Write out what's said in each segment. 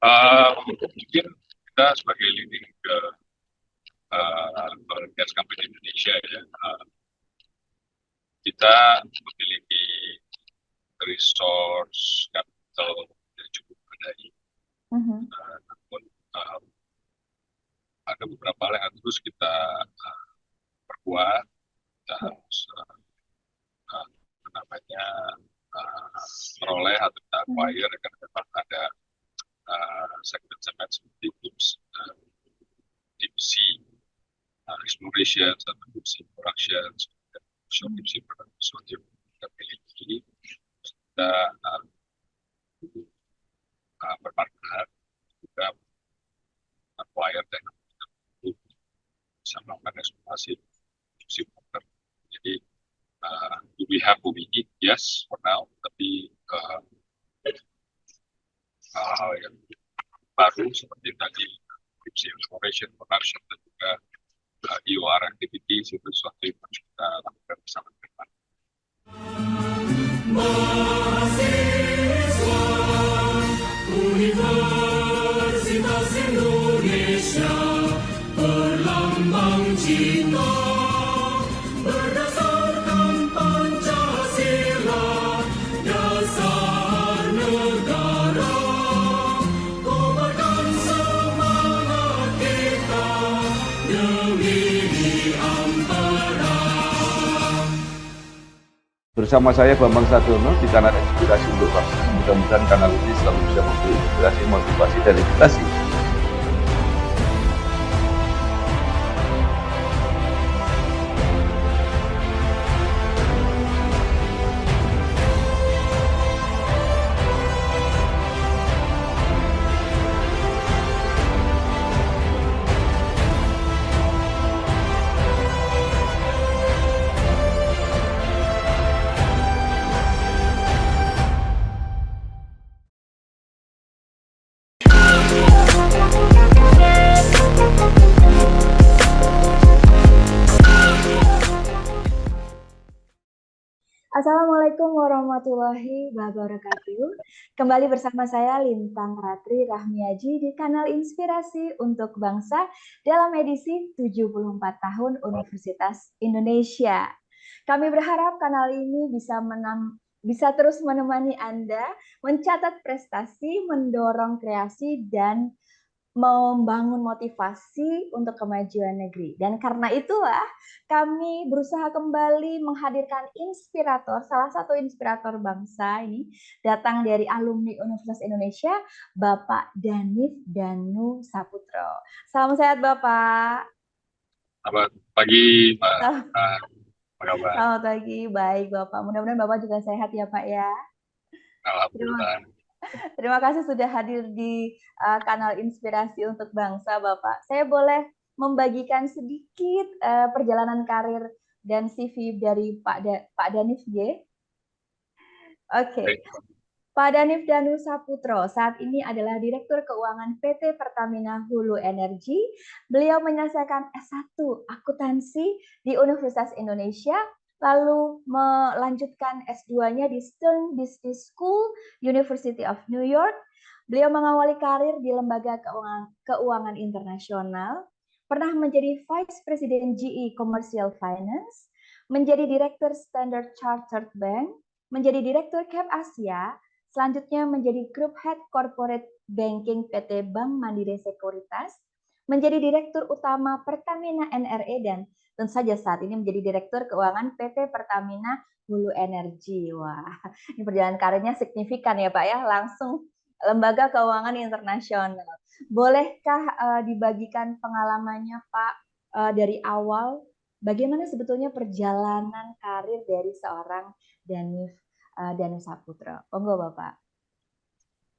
Mungkin kita sebagai leading oil and gas company Indonesia ya, kita memiliki resource capital yang cukup memadai. Mhm. Namun ada beberapa hal yang terus kita perkuat. Kita harus apa namanya meroleh atau kita Mhm. acquire karena memang ada segmen-segmen seperti deep sea exploration atau deep sea production, offshore deep sea production yang kita miliki. Kita berpartner juga acquire teknologi untuk bisa melakukan eksplorasi deep sea water. Jadi we have what we need, yes, for now, tapi hal yang baru seperti tadi deep sea exploration, production, dan juga EOR activities itu sesuatu yang harus kita lakukan bersama dengan Mahasiswa Universitas Indonesia berlambang cinta berdasarkan Pancasila dasar negara kobarkan semangat kita demi ampera. Bersama saya Bambang Sadono di kanal Inspirasi untuk Bangsa. Mudah-mudahan kanal ini selalu bisa memberi inspirasi, motivasi, dan edukasi. Assalamualaikum warahmatullahi wabarakatuh. Kembali bersama saya Lintang Ratri Rahmiaji di kanal Inspirasi untuk Bangsa dalam edisi 74 tahun Universitas Indonesia. Kami berharap kanal ini bisa terus menemani Anda mencatat prestasi, mendorong kreasi, dan membangun motivasi untuk kemajuan negeri. Dan karena itulah kami berusaha kembali menghadirkan inspirator, salah satu inspirator bangsa ini datang dari alumni Universitas Indonesia, Bapak Danif Danu Saputro. Salam sehat Bapak. selamat pagi, Mbak. Selamat Apa kabar? pagi, baik Bapak. Mudah-mudahan Bapak juga sehat ya Pak ya. Terima Alhamdulillah. Terima kasih sudah hadir di kanal Inspirasi untuk Bangsa, Bapak. Saya boleh membagikan sedikit perjalanan karir dan CV dari Pak Danif G. Oke, Baik. Pak Danif Danu Saputro saat ini adalah Direktur Keuangan PT Pertamina Hulu Energi. Beliau menyelesaikan S1 Akuntansi di Universitas Indonesia, lalu melanjutkan S2-nya di Stern Business School, University of New York. Beliau mengawali karir di lembaga keuangan internasional, pernah menjadi Vice President GE Commercial Finance, menjadi Direktur Standard Chartered Bank, menjadi Direktur Cap Asia, selanjutnya menjadi Group Head Corporate Banking PT Bank Mandiri Sekuritas, menjadi Direktur Utama Pertamina NRE, dan tentu saja saat ini menjadi Direktur Keuangan PT Pertamina Hulu Energi. Wah, ini perjalanan karirnya signifikan ya Pak ya, langsung lembaga keuangan internasional. Bolehkah dibagikan pengalamannya Pak dari awal, bagaimana sebetulnya perjalanan karir dari seorang Danif Danu Saputro? Monggo Bapak.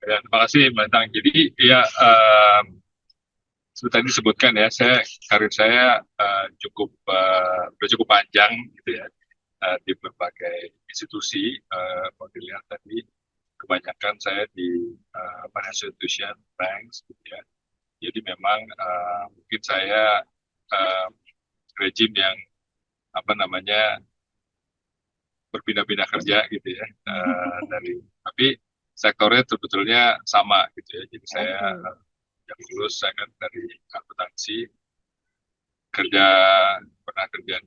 Ya, terima kasih, Mbak Tang. Jadi, ya, seperti tadi disebutkan ya, karir saya udah cukup panjang gitu ya, di berbagai institusi. Kalau dilihat tadi, kebanyakan saya di financial institution, banks, gitu ya. Jadi memang mungkin saya rejim yang apa namanya berpindah-pindah kerja gitu ya, tapi sektornya sebetulnya sama gitu ya. Jadi saya Oke. yang lulus saya kan dari akuntansi, kerja pernah kerja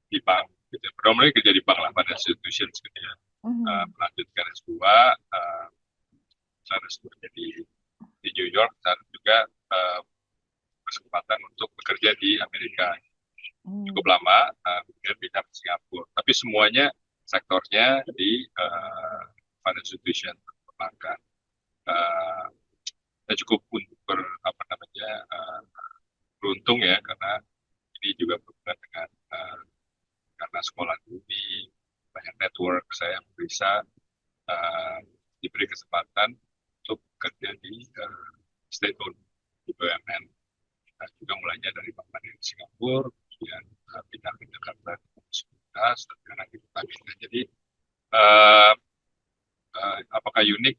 di bank gitu ya. Predominantly kerja di bank lah, pada institutions gitu ya. Mhm. Melanjutkan S2, saya S2 di New York, dan juga kesempatan untuk bekerja di Amerika Hmm. cukup lama, kemudian pindah ke Singapura. Tapi semuanya sektornya di financial institution, perbankan. Uh, saya cukup apa namanya, beruntung ya, karena ini juga berhubungan dengan karena sekolah di banyak network, saya bisa diberi kesempatan untuk kerja di state owned BUMN. Juga mulainya dari Bank Mandiri Singapura, kemudian pindah ke Jakarta di 2011, dan sekarang di Pertamina. Jadi apakah unik?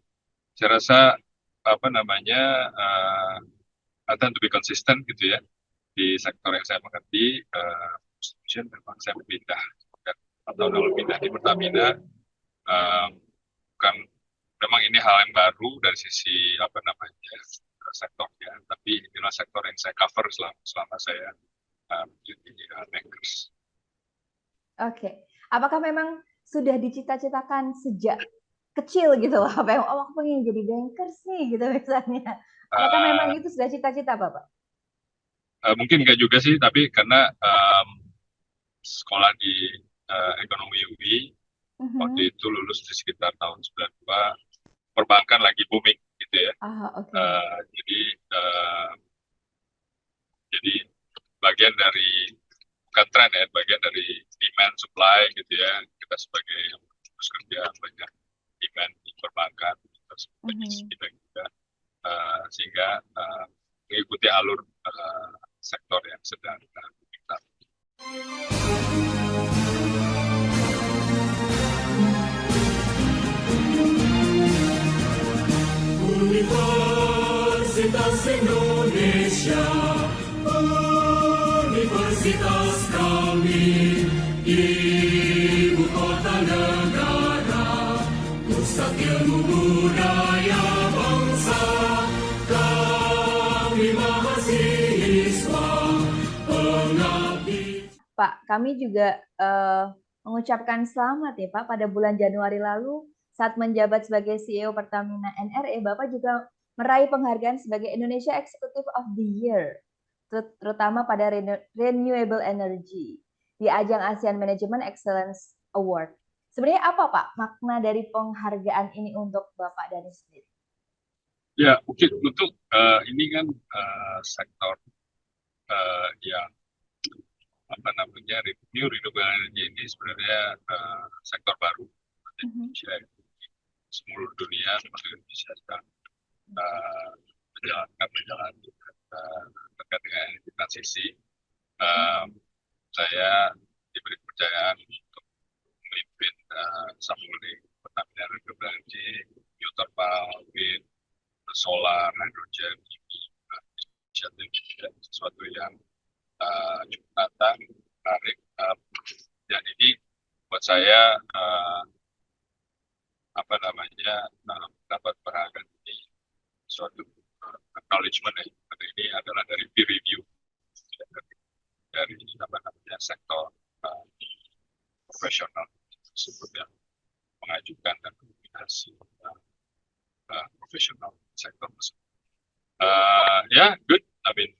Saya rasa apa namanya, I tend to be consistent gitu ya, di sektor yang saya mengerti. Institution memang saya pindah kan, 4 tahun lalu pindah di Pertamina. Bukan, memang ini hal yang baru dari sisi apa namanya sektornya, tapi inilah sektor yang saya cover selama saya menjadi bankers. Oke. Apakah memang sudah dicita-citakan sejak kecil gitu loh? Apa yang aku pengen jadi bankers nih gitu misalnya. Apakah memang Uh, itu sudah cita-cita Bapak? Mungkin enggak juga sih, tapi karena sekolah di ekonomi UI, waktu Mhm. itu lulus di sekitar tahun 92, perbankan lagi booming gitu ya. Ah, oke. Jadi jadi bagian dari, bukan tren ya, bagian dari demand supply gitu ya. Kita sebagai yang terus kerja banyak demand di perbankan, kita sebagai Mhm. kita juga sehingga mengikuti alur sektor yang sedang kita. Universitas Indonesia, universitas kami, ibu kota negara, pusat ilmu budaya bangsa, kami mahasiswa, pengabdi. Pak, kami juga mengucapkan selamat ya Pak, pada bulan Januari lalu saat menjabat sebagai CEO Pertamina NRE, Bapak juga meraih penghargaan sebagai Indonesia Executive of the Year, terutama pada renewable energy di ajang ASEAN Management Excellence Award. Sebenarnya apa Pak makna dari penghargaan ini untuk Bapak Dani sendiri? Ya, mungkin untuk ini kan sektor yang apa namanya, renewable energy ini sebenarnya sektor baru di Indonesia. Seluruh dunia termasuk Indonesia sedang berjalan terkait dengan energi transisi. Saya diberi kepercayaan untuk memimpin subholding Pertamina Renewable Energy, geothermal, wind, solar, hydrogen, inisiatif, sesuatu yang cukup nantang, menarik, dan ini buat saya apa namanya, dapat penghargaan ini suatu acknowledgement ya. Ini adalah dari peer review dari apa namanya sektor profesional tersebut yang mengajukan dan nominasi profesional sektor tersebut. Good, I mean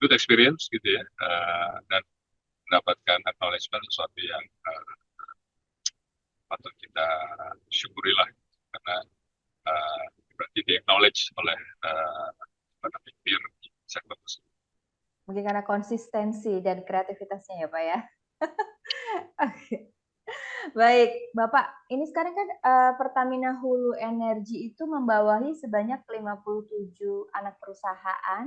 good experience gitu ya, dan mendapatkan acknowledgement sesuatu yang patut kita syukurilah, karena berarti di acknowledge oleh peer sektor tersebut. Mungkin karena konsistensi dan kreativitasnya ya Pak ya. Oke. Baik, Bapak, ini sekarang kan Pertamina Hulu Energi itu membawahi sebanyak 57 anak perusahaan,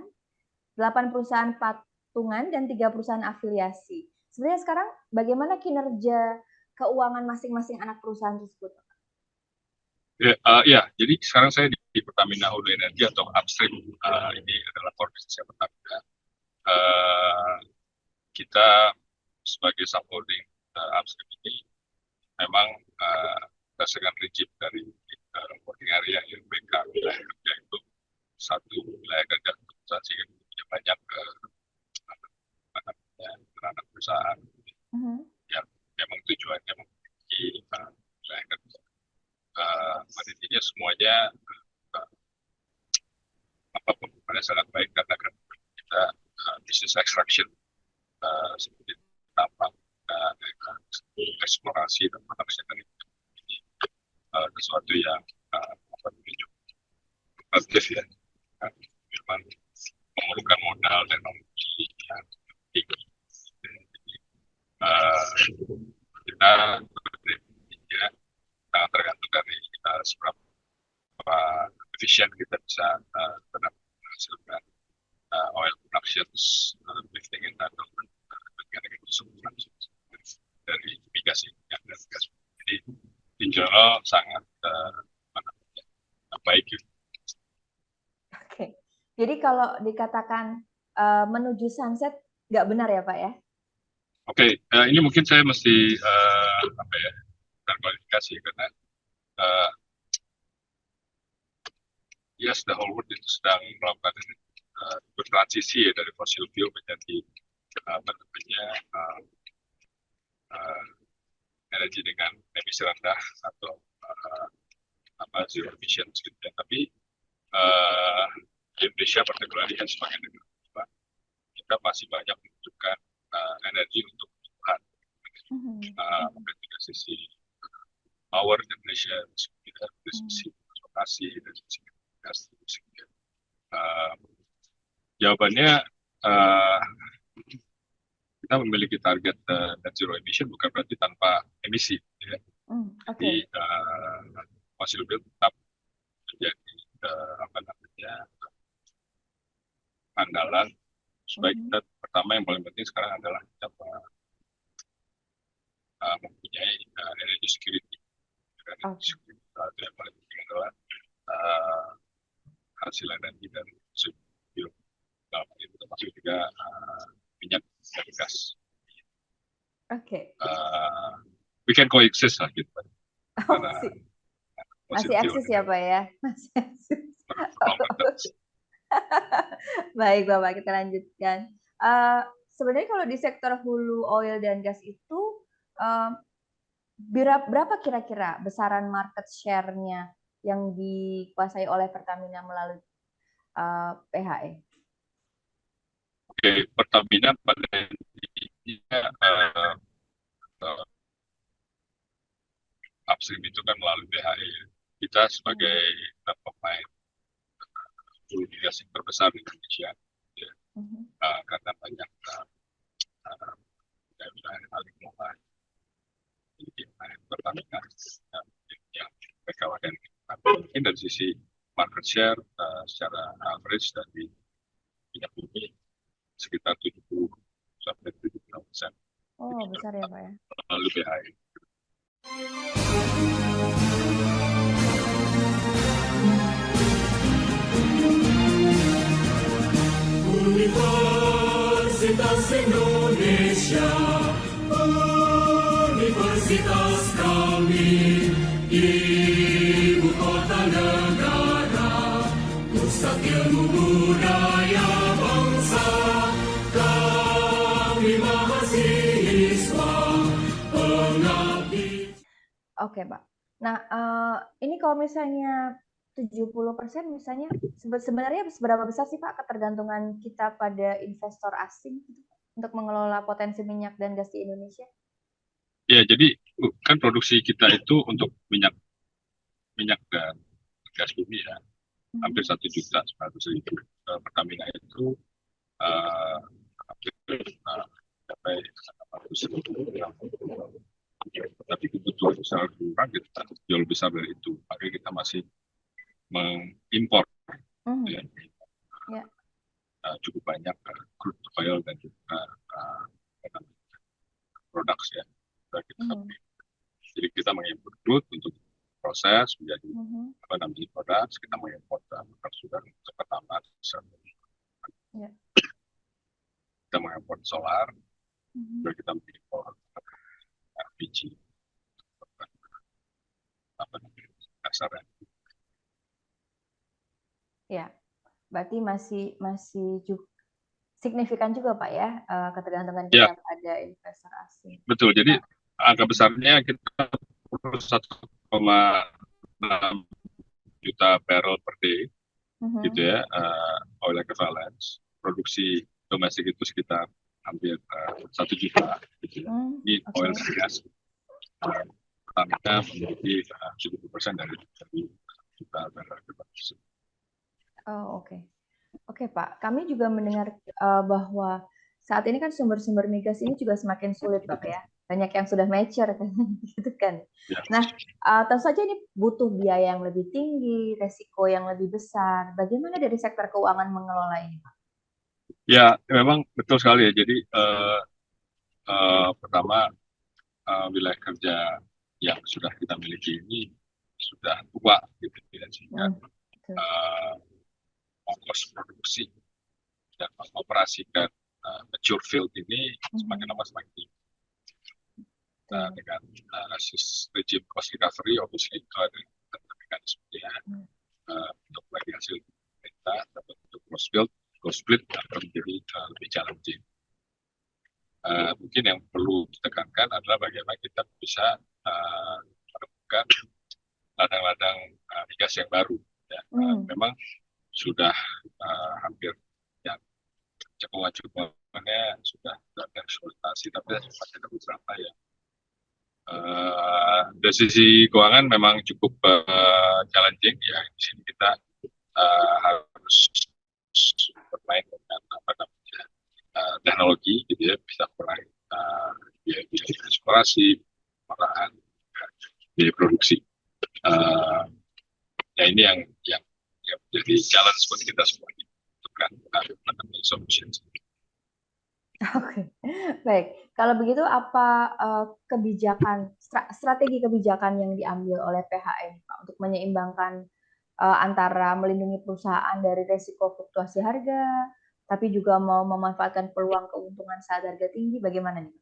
8 perusahaan patungan, dan 3 perusahaan afiliasi. Sebenarnya sekarang bagaimana kinerja keuangan masing-masing anak perusahaan tersebut? Ya, jadi sekarang saya di Pertamina Hulu Energi atau upstream, ini adalah core bisnis Pertamina. Kita sebagai subholding upstream ini memang berdasarkan prinsip dari working area YPK wilayah kerja itu satu wilayah kerja organisasi yang punya banyak anak perusahaan yang memang tujuannya memiliki wilayah kerja. Pada intinya semuanya apapun pada sangat baik karena kan kita business extraction seperti tambang, eksplorasi dan produksi dari ini sesuatu yang aktif ya, memang memerlukan modal teknologi yang tinggi. Kita ya, sangat tergantung dari seberapa efisien kita bisa menghasilkan oil productions, lifting entitlement, dari migas ini dan gas. Jadi in general sangat baik. Oke, jadi kalau dikatakan menuju sunset nggak benar ya Pak ya? Oke, ini mungkin saya mesti terkualifikasi karena yes, the whole world itu sedang melakukan bertransisi ya, dari fossil fuel menjadi energi dengan emisi rendah atau zero emission gitu ya. Tapi Indonesia particularly sebagai negara kita masih banyak membutuhkan energi untuk kebutuhan, mungkin dari sisi power generation, dari sisi transportasi, dari sisi gas. Jawabannya kita memiliki target net zero emission bukan berarti tanpa emisi. Ya. Jadi fossil fuel tetap menjadi andalan supaya kita pertama yang paling penting sekarang adalah kita mempunyai energy security. Energy security itu yang paling penting adalah hasil energi dari fossil fuel. Dalam hal itu termasuk juga minyak dan gas. Oke. We can coexist lah gitu. Masih eksis ya Pak ya? Masih eksis. Baik Bapak, kita lanjutkan. Sebenarnya kalau di sektor hulu oil dan gas itu berapa kira-kira besaran market share-nya yang dikuasai oleh Pertamina melalui PHE? Oke, Pertamina pada intinya upstream itu kan melalui PHE. Kita sebagai pemain hulu migas yang terbesar di Indonesia, ya, karena banyak wilayah paling mulai Pertamina yang berkawasan. Mungkin dari sisi market share secara average dari minyak bumi sekitar 70 sampai 76%. Oh, besar ya Pak ya. Lalu PHE. Universitas Indonesia, universitas kami, ibu kota negara, pusat ilmu budaya bangsa, kami mahasiswa pengabdi. Oke Pak. Nah, ini kalau misalnya 70% misalnya sebenarnya seberapa besar sih Pak ketergantungan kita pada investor asing untuk mengelola potensi minyak dan gas di Indonesia? Ya, jadi kan produksi kita itu untuk minyak dan gas bumi ya, hampir 1.900.000. Pertamina itu hampir sampai 800.000. Tapi kebutuhan secara kurang kita jauh besar dari itu, makanya kita masih mengimpor cukup banyak crude oil dan juga produk ya. Jadi kita mengimpor crude untuk proses menjadi produk, kita mengimpor produk sudah untuk pertama, kita mengimpor solar, juga kita mengimpor LPG. apa namanya kasarnya. Ya, berarti masih signifikan juga Pak ya, ketergantungan Ya, kita pada investor asing. betul. Jadi Nah, angka besarnya kita perlu 1,6 juta barrel per day gitu ya, oil equivalents. Produksi domestik itu sekitar hampir 1 juta gitu ya. Ini oil oke. dan gas. Pertamina memiliki 70% dari juta barrel equivalents. Oh, oke. Oke, Pak. Kami juga mendengar bahwa saat ini kan sumber-sumber migas ini juga semakin sulit, Pak ya. Banyak yang sudah mature kan, gitu kan. Ya. Nah, tentu saja ini butuh biaya yang lebih tinggi, resiko yang lebih besar. Bagaimana dari sektor keuangan mengelola ini, Pak? Ya, memang betul sekali ya. Jadi pertama wilayah kerja yang sudah kita miliki ini sudah tua gitu ya, sehingga ongkos produksi dan mengoperasikan mature field ini semakin lama semakin tinggi. Dengan regime cost recovery, obviously itu ada mekanismenya untuk bagi hasil pemerintah, tapi untuk cost split akan menjadi lebih challenging. Mungkin yang perlu ditekankan adalah bagaimana kita bisa menemukan ladang-ladang migas yang baru. Ya. Memang sudah hampir yang cekungan-cekungannya sudah tereksploitasi, tapi masih ada beberapa yang dari sisi keuangan memang cukup challenging ya. Di sini kita harus bermain dengan apa namanya teknologi gitu ya, bisa meraih biaya eksplorasi, pengolahan, biaya produksi. Ya ini yang menjadi challenge buat kita semua untuk kan solution. Oke, baik. Kalau begitu apa strategi kebijakan yang diambil oleh PHN Pak untuk menyeimbangkan antara melindungi perusahaan dari resiko fluktuasi harga, tapi juga mau memanfaatkan peluang keuntungan saat harga tinggi, bagaimana nih?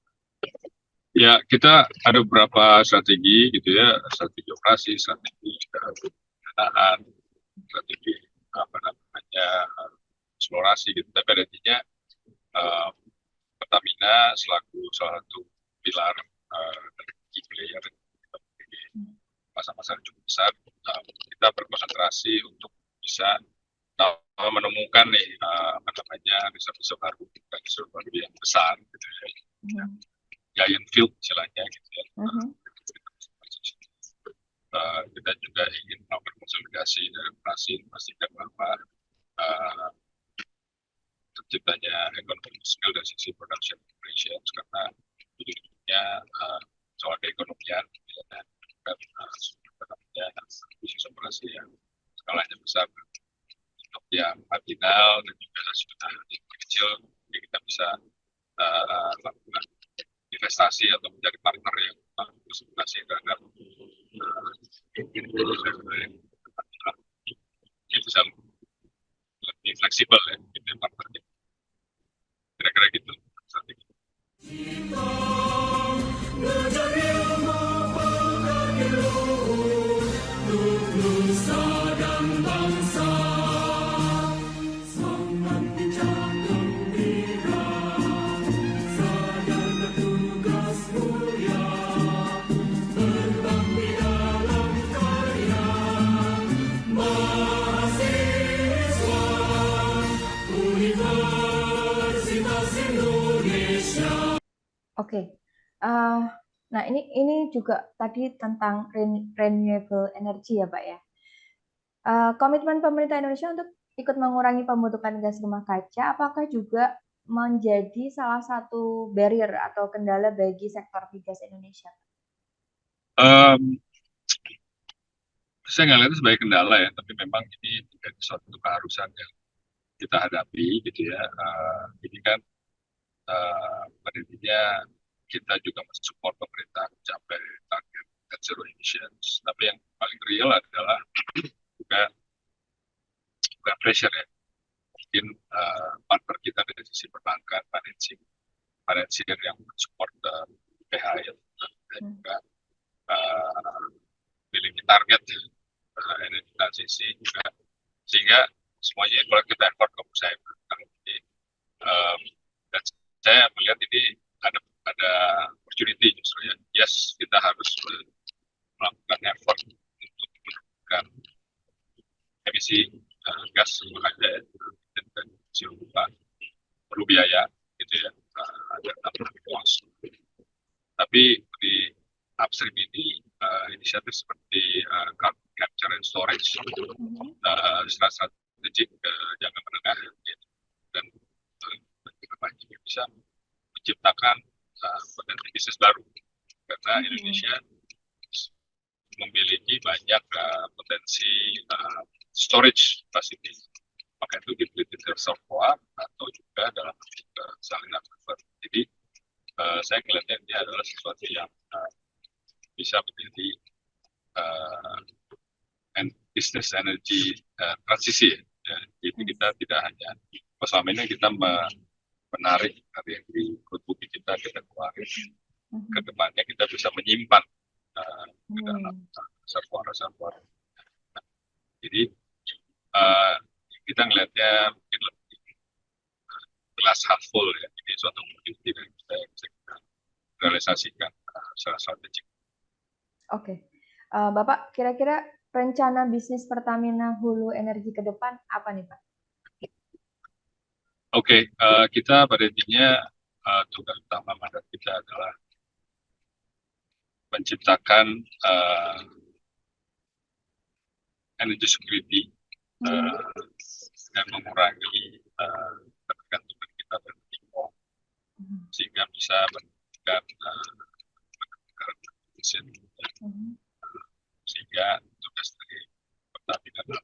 Ya, kita ada beberapa strategi gitu ya, strategi operasi, strategi pendanaan, strategi apa namanya eksplorasi gitu. Tapi intinya Pertamina selaku salah satu pilar dari key player masa-masa cukup besar, kita berkonsentrasi untuk bisa menemukan nih apa namanya reserve baru dan reserve baru yang besar gitu ya, giant field istilahnya gitu ya. Kita juga ingin melakukan konsolidasi dan memastikan bahwa terciptanya ekonomi skill dari sisi production operations, karena ujung-ujungnya soal keekonomian dan bisnis operasi yang skalanya besar untuk yang marginal dan juga sudah kecil, jadi kita bisa lakukan investasi atau mencari partner yang konsultasi terhadap yang bisa lebih fleksibel ya gitu partnernya. Kira-kira gitu strategi. Oke. Nah, ini juga tadi tentang renewable energy ya, Pak ya. Komitmen pemerintah Indonesia untuk ikut mengurangi pembentukan gas rumah kaca, apakah juga menjadi salah satu barrier atau kendala bagi sektor migas Indonesia? Saya nggak lihat itu sebagai kendala ya, tapi memang ini menjadi suatu keharusan yang kita hadapi gitu ya. Ini kan pada intinya kita juga mensupport pemerintah mencapai target net zero emissions, tapi yang paling real adalah juga pressure ya. Mungkin partner kita dari sisi perbankan, financier yang mensupport PHL dan juga memiliki target energi transisi juga, sehingga semuanya kalau kita effort ke saya dan saya melihat ini ada opportunity justru ya. Yes, kita harus melakukan effort untuk menurunkan emisi gas rumah kaca dan CO2, perlu biaya gitu ya, ada tambahan cost. Tapi di upstream ini inisiatif seperti carbon capture and storage strategik jangka menengah dan juga bisa menciptakan potensi bisnis baru, karena Indonesia memiliki banyak potensi storage facility, maka itu di reservoir atau juga dalam salinan river. Jadi saya melihatnya ini adalah sesuatu yang bisa menjadi business energy transisi ya. Jadi kita tidak hanya selama ini kita menarik dari crude bukti kita keluarin, ke depannya kita bisa menyimpan di dalam reservoir. Jadi kita ngelihatnya mungkin lebih glass half full ya. Ini suatu opportunity yang bisa kita realisasikan secara strategik. Oke. Bapak, kira-kira rencana bisnis Pertamina Hulu Energi ke depan apa nih, Pak? Oke, kita pada intinya tugas utama mandat kita adalah menciptakan energy security dan mengurangi ketergantungan kita terhadap impor, sehingga bisa meningkatkan sehingga tugas dari Pertamina dalam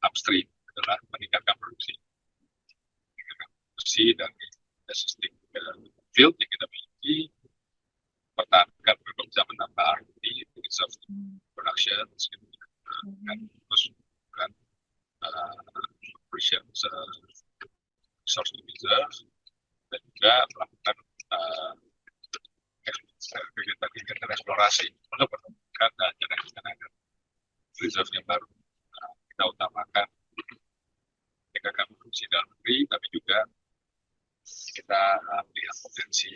upstream adalah meningkatkan produksi dan existing field yang kita miliki, pertahankan bisa menambah R&D, reserve production, dan terus melakukan operation source to reserve, dan juga melakukan kegiatan eksplorasi untuk menemukan cadangan reserve yang baru. Kita utamakan meningkatkan produksi dalam negeri, tapi juga kita melihat potensi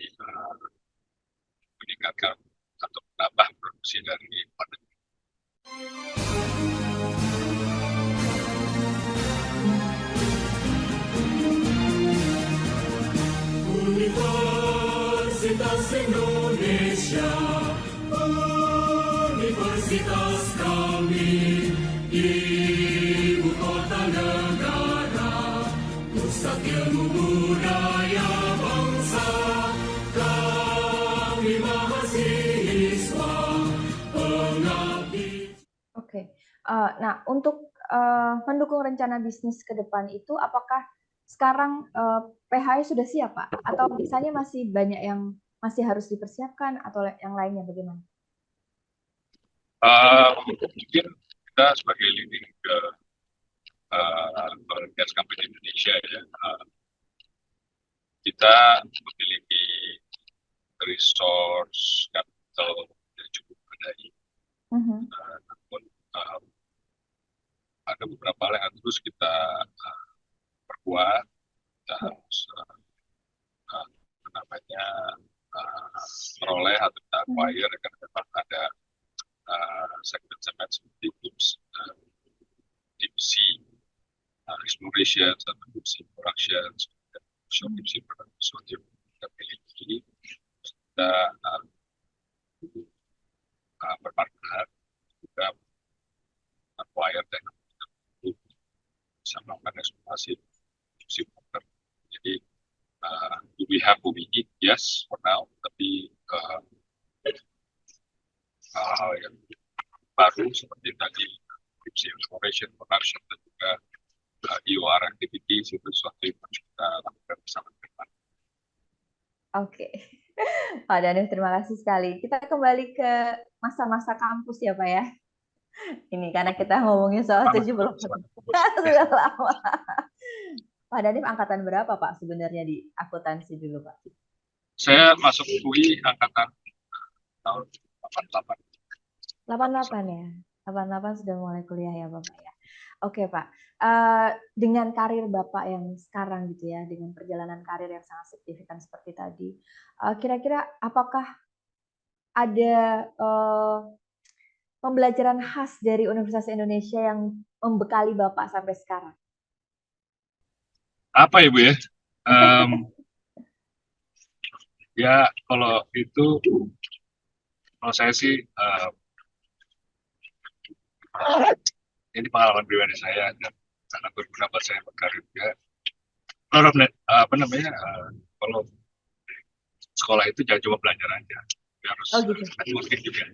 meningkatkan atau menambah produksi dari luar negeri. Universitas Indonesia, universitas kami, ibu kota negara, pusat ilmu budaya bangsa, kami mahasiswa pengabdi. Oke. Nah, untuk mendukung rencana bisnis ke depan itu, apakah sekarang PHI sudah siap, Pak? Atau misalnya masih banyak yang masih harus dipersiapkan atau yang lainnya bagaimana? Mungkin kita sebagai leading oil and gas company Indonesia ya, kita memiliki resource capital yang cukup memadai. Namun ada beberapa hal yang terus kita perkuat. Kita harus meroleh atau kita acquire, karena memang ada segmen-segmen seperti deep sea exploration atau deep sea production, deep sea production yang kita miliki. Kita berpartner juga acquire dan bisa melakukan eksplorasi deep sea water. Jadi do we have what we need? Yes, for now. Tapi hal yang baru seperti tadi deep sea exploration, production, dan juga EOR activities itu sesuatu yang harus kita lakukan bersama dengan. Oke. Pak Danif, terima kasih sekali. Kita kembali ke masa-masa kampus ya, Pak ya. Ini karena kita ngomongin soal 70 sudah lama. Pak Danif angkatan berapa, Pak, sebenarnya di akuntansi dulu, Pak? Saya masuk UI angkatan tahun 88. 88 ya? 88 sudah mulai kuliah ya Bapak ya? Oke Pak, dengan karir Bapak yang sekarang gitu ya, dengan perjalanan karir yang sangat signifikan seperti tadi, kira-kira apakah ada, pembelajaran khas dari Universitas Indonesia yang membekali Bapak sampai sekarang? Apa Ibu ya? Ya kalau itu, kalau saya sih ini pengalaman pribadi saya dan sangat berguna buat saya berkarir juga. Kalau sekolah itu jangan cuma belajar aja, harus Oh gitu. networking juga.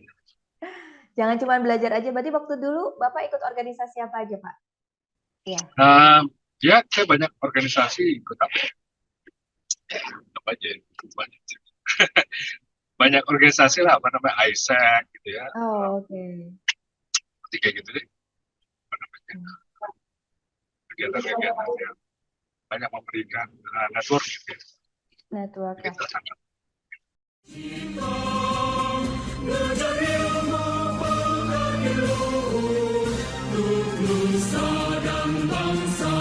Jangan cuma belajar aja, berarti waktu dulu Bapak ikut organisasi apa aja Pak? Iya. Ya saya banyak organisasi ikut apa aja, banyak banyak organisasi lah, apa namanya ISEC gitu ya, Oh oke. kayak gitu deh, apa namanya, kegiatan-kegiatan yang banyak memberikan network gitu ya. Network ya. Kita sangat Belajar ilmu pengabdi luhur untuk nusa dan bangsa.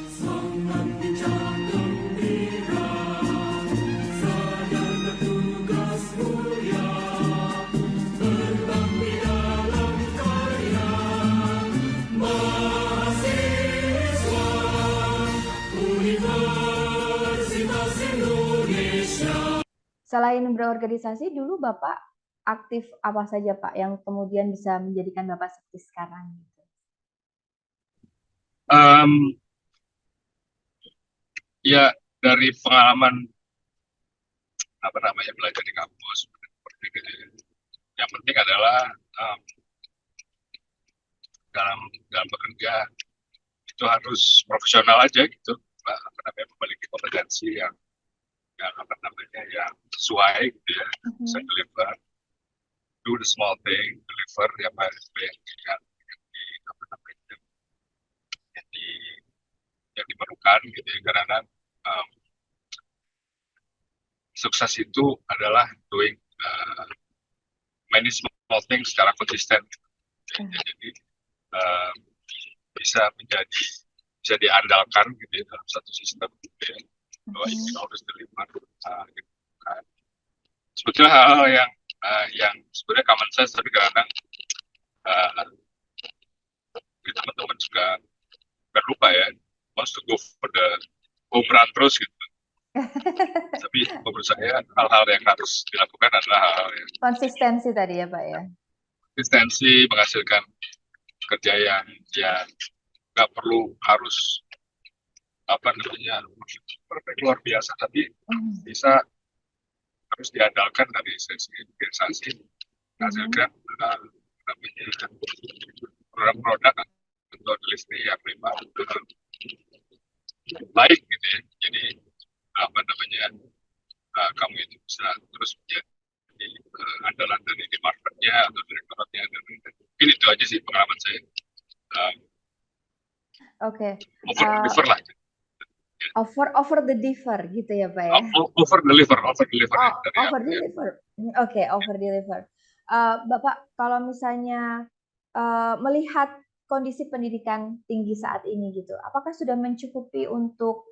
Semangat bincang gembira, sadar bertugas mulia, berbakti dalam karya. Mahasiswa Universitas Indonesia. Selain berorganisasi, dulu Bapak aktif apa saja Pak yang kemudian bisa menjadikan Bapak seperti sekarang? ya dari pengalaman apa namanya belajar di kampus seperti gitu ya. Yang penting adalah dalam dalam bekerja itu harus profesional aja gitu, apa namanya, memiliki kompetensi yang apa namanya yang sesuai gitu ya, bisa deliver, do the small thing, deliver apa yang apa namanya yang, di, yang diperlukan gitu ya, karena kan sukses itu adalah doing many small things secara konsisten. Jadi bisa diandalkan gitu ya, dalam satu sistem gitu ya, bahwa ini harus deliver gitu kan. Sebetulnya hal-hal yang sebenarnya common sense, tapi kadang teman-teman juga nggak lupa ya, wants to go for the home run terus gitu. Tapi menurut saya hal-hal yang harus dilakukan adalah hal-hal yang Konsistensi tadi ya Pak ya? konsistensi, menghasilkan kerja yang nggak perlu harus apa namanya perfect luar biasa, tapi bisa harus diandalkan dari sisi organisasi, menghasilkan namanya produk-produk atau delivery yang memang baik gitu ya. Jadi apa namanya kamu itu bisa terus menjadi andalan dari di marketnya atau direktoratnya, dan mungkin itu aja sih pengalaman saya. Oke. Over lah. Over the deliver gitu ya Pak ya? Over deliver. Over deliver. Oke, over deliver. Bapak kalau misalnya melihat kondisi pendidikan tinggi saat ini gitu, apakah sudah mencukupi untuk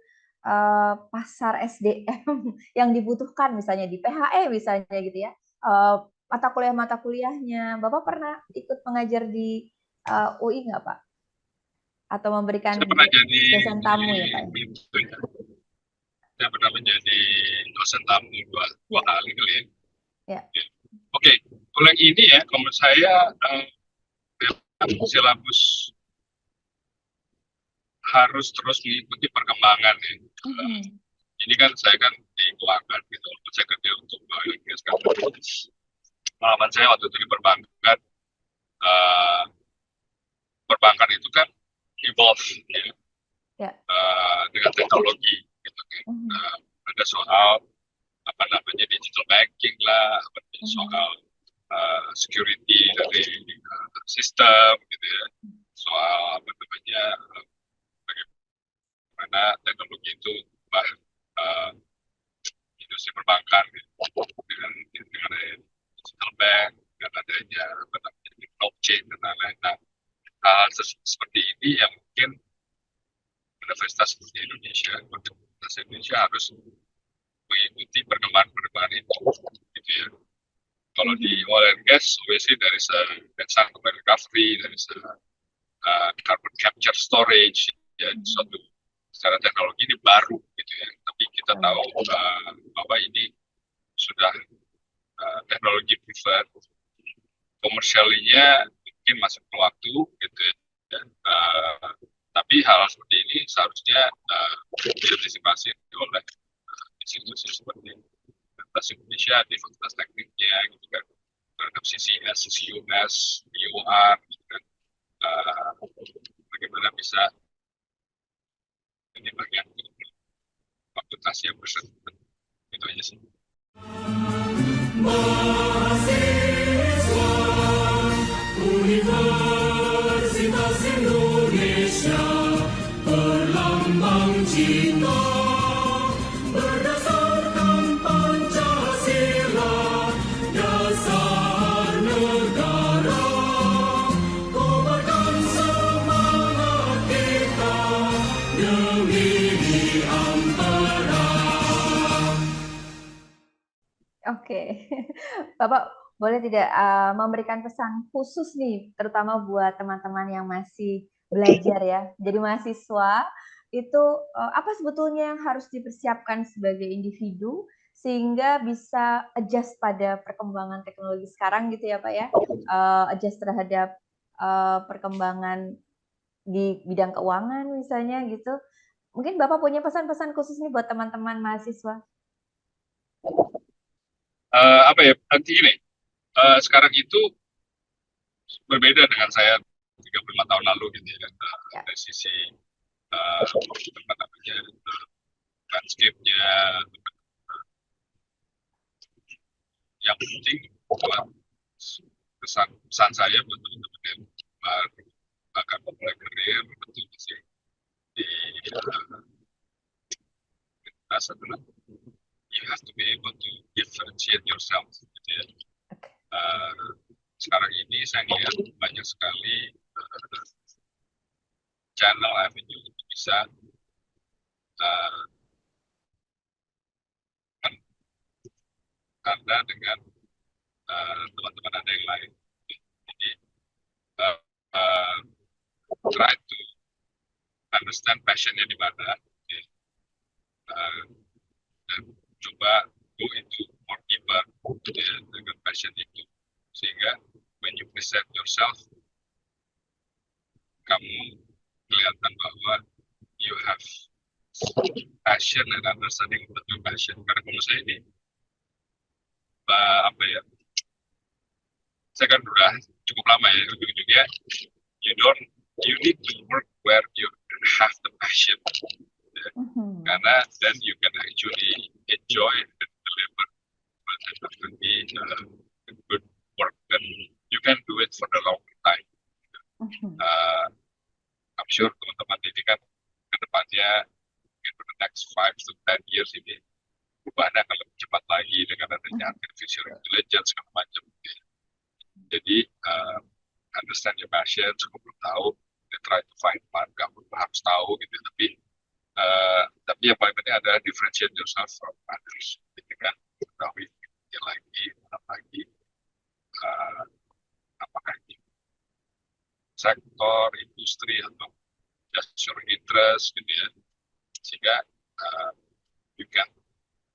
pasar SDM yang dibutuhkan misalnya di PHE misalnya gitu ya, mata kuliahnya, Bapak pernah ikut mengajar di UI nggak Pak? Atau memberikan dosen tamu ya Pak? Saya pernah menjadi dosen tamu dua kali kali ya. Ya. Oke, kalau yang ini ya, kalau menurut saya silabus harus terus mengikuti perkembangan ya. Ini kan saya kan di keuangan gitu, saya kerja untuk pengalaman saya waktu itu di perbankan, perbankan itu kan evolve ya, dengan teknologi gitu kan. Ada soal apa namanya digital banking lah, soal security dari sistem gitu ya, soal apa namanya bagaimana teknologi itu industri perbankan gitu, dengan digital bank, dengan adanya apa namanya blockchain dan lain-lain. Nah, hal seperti ini yang mungkin Universitas Indonesia harus mengikuti perkembangan itu, gitu ya. Kalau di oil and gas, obviously dari carbon recovery, dari carbon capture storage, ya suatu secara teknologi ini baru, gitu ya. Tapi kita tahu bahwa ini sudah teknologi proven, komersialnya mungkin masih perlu waktu, gitu ya. Tapi hal seperti ini seharusnya diantisipasi oleh institusi seperti Universitas Indonesia di fakultas tekniknya, gitu kan, terhadap CCS, CCUS, BOR, gitu kan, bagaimana bisa ini bagian fakultas yang bersangkutan, itu aja sih. Mahasiswa Universitas Indonesia berlambang cinta berdasarkan Pancasila dasar negara, kobarkan semangat kita demi ampera. Oke, Bapak boleh tidak memberikan pesan khusus nih, terutama buat teman-teman yang masih belajar ya, jadi mahasiswa itu apa sebetulnya yang harus dipersiapkan sebagai individu sehingga bisa adjust pada perkembangan teknologi sekarang gitu ya Pak ya, adjust terhadap perkembangan di bidang keuangan misalnya gitu. Mungkin Bapak punya pesan-pesan khusus nih buat teman-teman mahasiswa. Apa ya, nanti gini, sekarang itu berbeda dengan saya 35 tahun lalu, gitu ya, dari sisi apa namanya, landscape-nya. Yang penting pesan saya buat teman-teman yang baru akan memulai karir, betul masih di adalah you have to be able to differentiate yourself, gitu ya. Sekarang ini saya lihat banyak sekali channel avenue untuk bisa Anda dengan teman-teman Anda yang lain. Jadi try to understand passionnya di mana, dan coba go into more deeper, ya, dengan passion itu, sehingga when you present yourself, kamu kelihatan bahwa you have passion and understanding of your passion. Karena kalau saya ini apa ya, saya kan udah cukup lama ya, ujung-ujungnya you need to work where you have the passion, ya. Karena then you can actually enjoy and deliver good work, and you can do it for the long time. I'm sure teman-teman ini kan ke depannya mungkin for the next 5 to 10 years ini perubahannya akan lebih cepat lagi dengan adanya artificial intelligence segala macam. Jadi understand your passion, cukup belum tahu, try to find one, kamu harus tahu gitu. Tapi yang paling penting adalah differentiate yourself from others. Jadi kan ketahui lagi apakah ini sektor, industri, atau just your interest, gitu ya, sehingga you can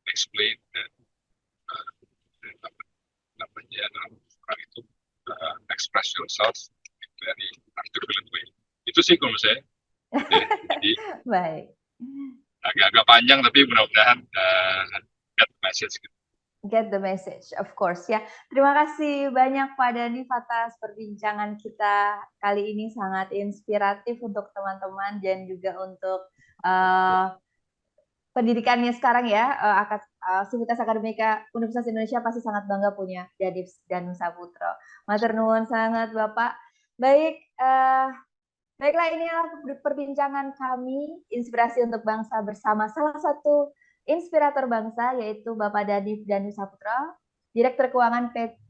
explain dan namanya dalam orang itu express yourself in very articulate way. Itu sih kalau saya. Jadi Baik. agak panjang tapi mudah-mudahan get the message gitu. Get the message, of course ya. Terima kasih banyak Pak Danif atas perbincangan kita kali ini, sangat inspiratif untuk teman-teman dan juga untuk pendidikannya sekarang ya. Sivitas Akademika Universitas Indonesia pasti sangat bangga punya Danif Danusaputro. Matur nuwun sangat Bapak. Baik, baiklah, inilah perbincangan kami, Inspirasi untuk Bangsa, bersama salah satu inspirator bangsa, yaitu Bapak Danif Danusaputro, Direktur Keuangan PT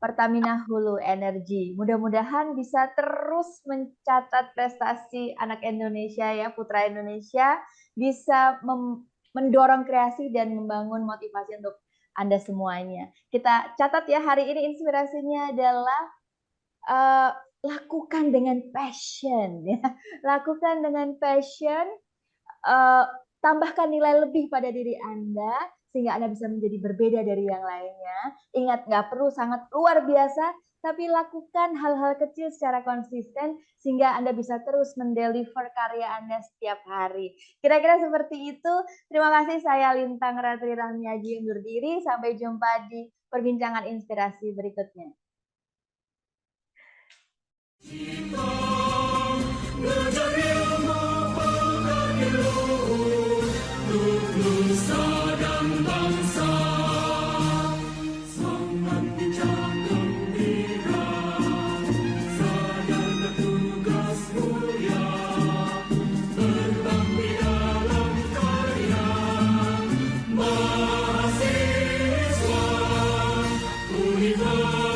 Pertamina Hulu Energy. Mudah-mudahan bisa terus mencatat prestasi anak Indonesia ya, putra Indonesia, bisa mendorong kreasi dan membangun motivasi untuk Anda semuanya. Kita catat ya, hari ini inspirasinya adalah lakukan dengan passion ya. Lakukan dengan passion, tambahkan nilai lebih pada diri Anda sehingga Anda bisa menjadi berbeda dari yang lainnya. Ingat, nggak perlu sangat luar biasa, tapi lakukan hal-hal kecil secara konsisten sehingga Anda bisa terus mendeliver karya Anda setiap hari. Kira-kira seperti itu. Terima kasih, saya Lintang Ratri Rahmiaji undur diri. Sampai jumpa di perbincangan inspirasi berikutnya. Belajar ilmu pengkaji luhur untuk nusa dan bangsa. Semangat bincang gembira, sadar bertugas mulia, berbakti dalam karya. Mahasiswa Universitas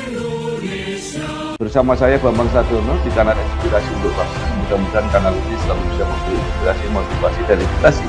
Indonesia. Bersama saya Bambang Sadiono di kanal Inspirasi untuk Bangsa. Mudah-mudahan kanal ini selalu bisa memberi inspirasi, motivasi, dan edukasi